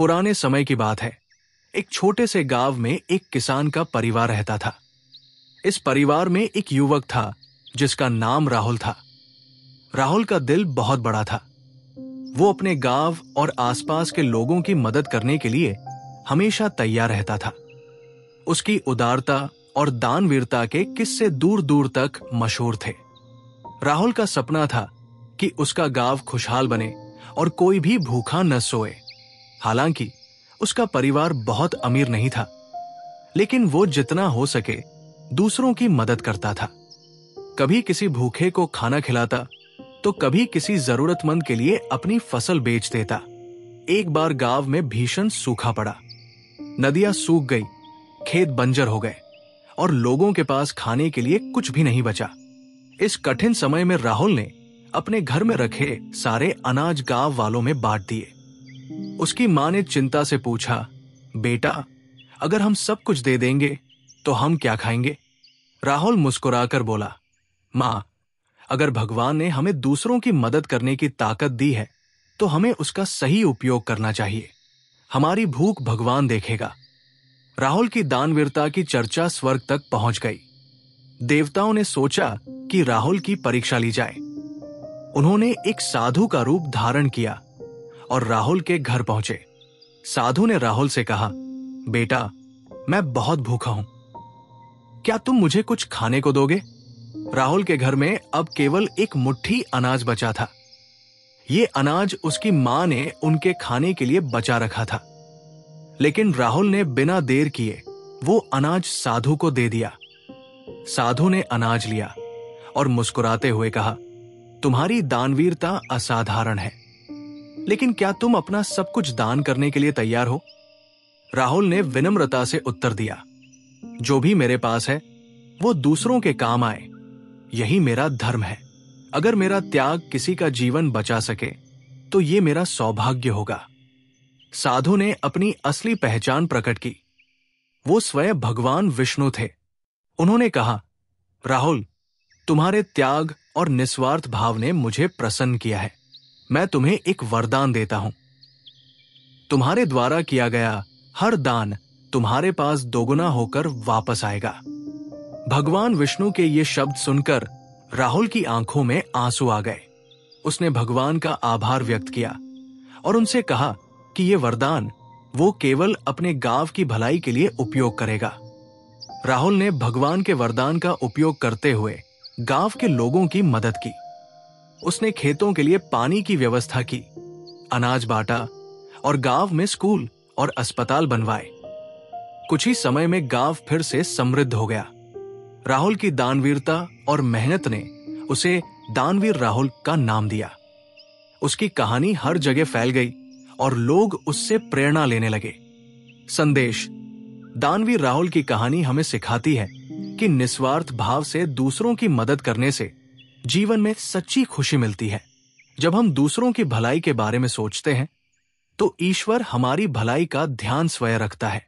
पुराने समय की बात है। एक छोटे से गांव में एक किसान का परिवार रहता था। इस परिवार में एक युवक था जिसका नाम राहुल था। राहुल का दिल बहुत बड़ा था। वो अपने गांव और आसपास के लोगों की मदद करने के लिए हमेशा तैयार रहता था। उसकी उदारता और दानवीरता के किस्से दूर दूर तक मशहूर थे। राहुल का सपना था कि उसका गांव खुशहाल बने और कोई भी भूखा न सोए। हालांकि उसका परिवार बहुत अमीर नहीं था, लेकिन वो जितना हो सके दूसरों की मदद करता था। कभी किसी भूखे को खाना खिलाता तो कभी किसी जरूरतमंद के लिए अपनी फसल बेच देता। एक बार गांव में भीषण सूखा पड़ा। नदियां सूख गई, खेत बंजर हो गए और लोगों के पास खाने के लिए कुछ भी नहीं बचा। इस कठिन समय में राहुल ने अपने घर में रखे सारे अनाज गांव वालों में बांट दिए। उसकी मां ने चिंता से पूछा, बेटा, अगर हम सब कुछ दे देंगे तो हम क्या खाएंगे? राहुल मुस्कुराकर बोला, मां, अगर भगवान ने हमें दूसरों की मदद करने की ताकत दी है तो हमें उसका सही उपयोग करना चाहिए। हमारी भूख भगवान देखेगा। राहुल की दानवीरता की चर्चा स्वर्ग तक पहुंच गई। देवताओं ने सोचा कि राहुल की परीक्षा ली जाए। उन्होंने एक साधु का रूप धारण किया और राहुल के घर पहुंचे। साधु ने राहुल से कहा, बेटा, मैं बहुत भूखा हूं, क्या तुम मुझे कुछ खाने को दोगे? राहुल के घर में अब केवल एक मुट्ठी अनाज बचा था। ये अनाज उसकी मां ने उनके खाने के लिए बचा रखा था। लेकिन राहुल ने बिना देर किए वो अनाज साधु को दे दिया। साधु ने अनाज लिया और मुस्कुराते हुए कहा, तुम्हारी दानवीरता असाधारण है, लेकिन क्या तुम अपना सब कुछ दान करने के लिए तैयार हो? राहुल ने विनम्रता से उत्तर दिया, जो भी मेरे पास है वो दूसरों के काम आए, यही मेरा धर्म है। अगर मेरा त्याग किसी का जीवन बचा सके तो ये मेरा सौभाग्य होगा। साधु ने अपनी असली पहचान प्रकट की। वो स्वयं भगवान विष्णु थे। उन्होंने कहा, राहुल, तुम्हारे त्याग और निस्वार्थ भाव ने मुझे प्रसन्न किया है। मैं तुम्हें एक वरदान देता हूं। तुम्हारे द्वारा किया गया हर दान तुम्हारे पास दोगुना होकर वापस आएगा। भगवान विष्णु के ये शब्द सुनकर राहुल की आंखों में आंसू आ गए। उसने भगवान का आभार व्यक्त किया और उनसे कहा कि ये वरदान वो केवल अपने गांव की भलाई के लिए उपयोग करेगा। राहुल ने भगवान के वरदान का उपयोग करते हुए गांव के लोगों की मदद की। उसने खेतों के लिए पानी की व्यवस्था की, अनाज बांटा और गांव में स्कूल और अस्पताल बनवाए। कुछ ही समय में गांव फिर से समृद्ध हो गया। राहुल की दानवीरता और मेहनत ने उसे दानवीर राहुल का नाम दिया। उसकी कहानी हर जगह फैल गई और लोग उससे प्रेरणा लेने लगे। संदेश: दानवीर राहुल की कहानी हमें सिखाती है कि निस्वार्थ भाव से दूसरों की मदद करने से जीवन में सच्ची खुशी मिलती है। जब हम दूसरों की भलाई के बारे में सोचते हैं तो ईश्वर हमारी भलाई का ध्यान स्वयं रखता है।